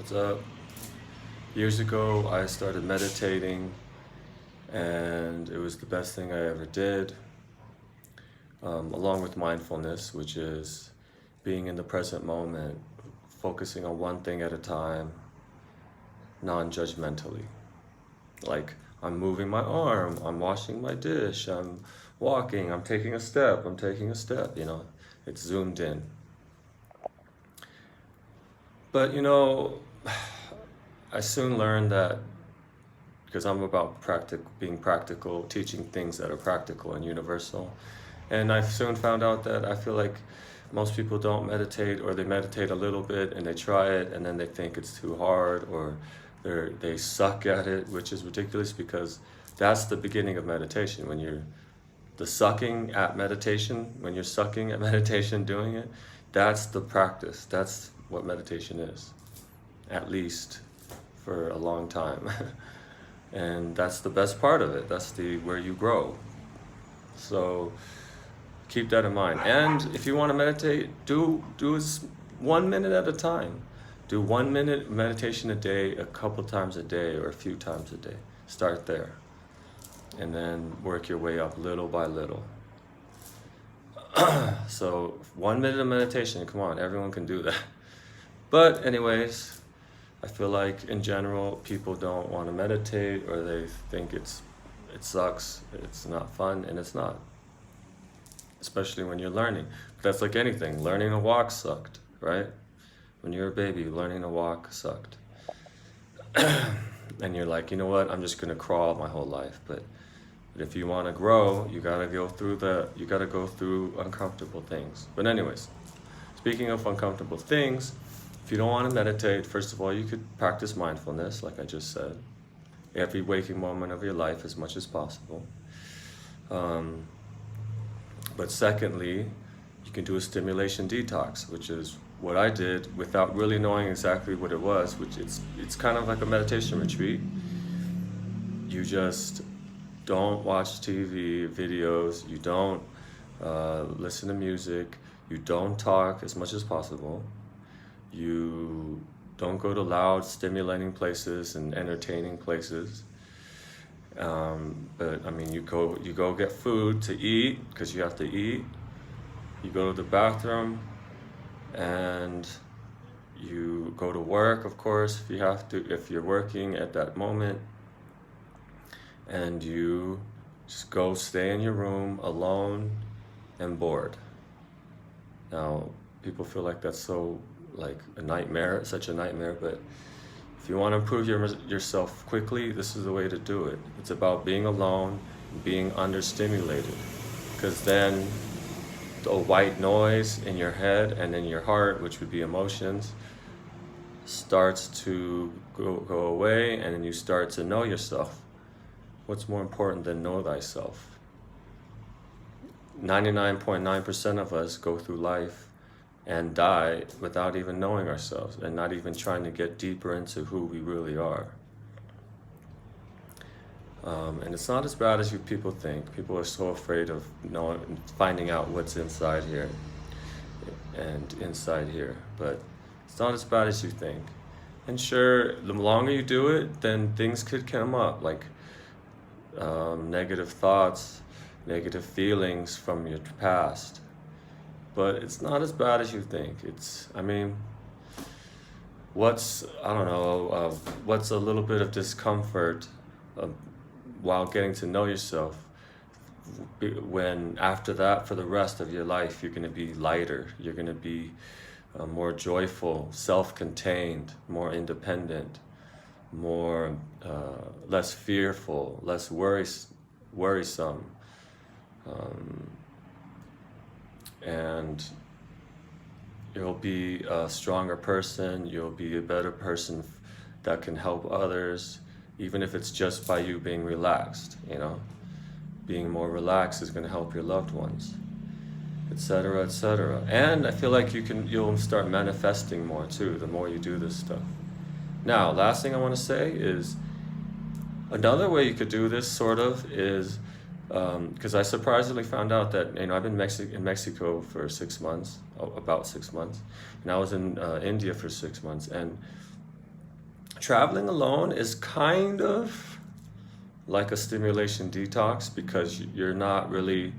What's up? Years ago, I started meditating, and it was the best thing I ever did, along with mindfulness, which is being in the present moment, focusing on one thing at a time, non judgmentally. Like, I'm moving my arm, I'm washing my dish, I'm walking, I'm taking a step, it's zoomed in. But, I soon learned that because I'm about being practical, teaching things that are practical and universal. And I soon found out that I feel like most people don't meditate, or they meditate a little bit and they try it and then they think it's too hard, or they suck at it, which is ridiculous because that's the beginning of meditation. When you're the sucking at meditation, when you're sucking at meditation doing it, that's the practice. That's what meditation is, at least for a long time. And that's the best part of it. That's the where you grow. So keep that in mind. And if you want to meditate, do 1 minute at a time. Do 1 minute meditation a day, a couple times a day, or a few times a day. Start there, and then work your way up little by little. So 1 minute of meditation. Come on, everyone can do that. But anyways, I feel like in general people don't want to meditate, or they think it sucks, it's not fun, and it's not. Especially when you're learning. That's like anything. Learning to walk sucked, right? When you're a baby, learning to walk sucked. And you're like, you know what? I'm just gonna crawl my whole life. But if you want to grow, you gotta go through uncomfortable things. But anyways, speaking of uncomfortable things, if you don't want to meditate, first of all, you could practice mindfulness, like I just said, every waking moment of your life as much as possible. But secondly, you can do a stimulation detox, which is what I did without really knowing exactly what it was, which it's kind of like a meditation retreat. You just don't watch TV videos, you don't listen to music, you don't talk as much as possible. You don't go to loud, stimulating places and entertaining places. But I mean, you go get food to eat because you have to eat. You go to the bathroom, and you go to work, of course, if you have to, if you're working at that moment. And you just go stay in your room alone and bored. Now, people feel like that's so like a nightmare, such a nightmare, but if you want to improve yourself quickly, this is the way to do it. It's about being alone, being understimulated, because then the white noise in your head and in your heart, which would be emotions, starts to go away, and then you start to know yourself. What's more important than know thyself? 99.9% of us go through life and die without even knowing ourselves and not even trying to get deeper into who we really are. And it's not as bad as people think. People are so afraid of finding out what's inside here and inside here, but it's not as bad as you think. And sure, the longer you do it, then things could come up, like negative thoughts, negative feelings from your past. But it's not as bad as you think. What's a little bit of discomfort while getting to know yourself, when after that, for the rest of your life, you're going to be lighter, you're going to be more joyful, self-contained, more independent, more less fearful, less worrisome, and you'll be a stronger person. You'll be a better person that can help others, even if it's just by you being relaxed. Being more relaxed is going to help your loved ones, etc., etc. And I feel like you'll start manifesting more too the more you do this stuff. Now, last thing I want to say is, another way you could do this sort of is, because I surprisingly found out that, I've been in Mexico for 6 months, about 6 months, and I was in India for 6 months, and traveling alone is kind of like a stimulation detox because you're not really,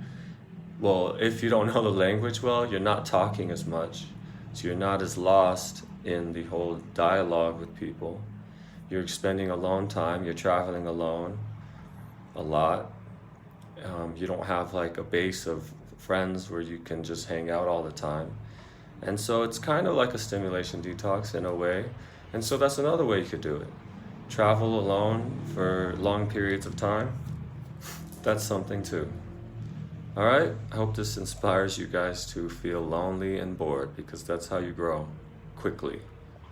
well, if you don't know the language well, you're not talking as much. So you're not as lost in the whole dialogue with people. You're spending alone time, you're traveling alone a lot. You don't have like a base of friends where you can just hang out all the time. And so it's kind of like a stimulation detox in a way. And so that's another way you could do it. Travel alone for long periods of time. That's something too. All right? I hope this inspires you guys to feel lonely and bored because that's how you grow quickly.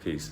Peace.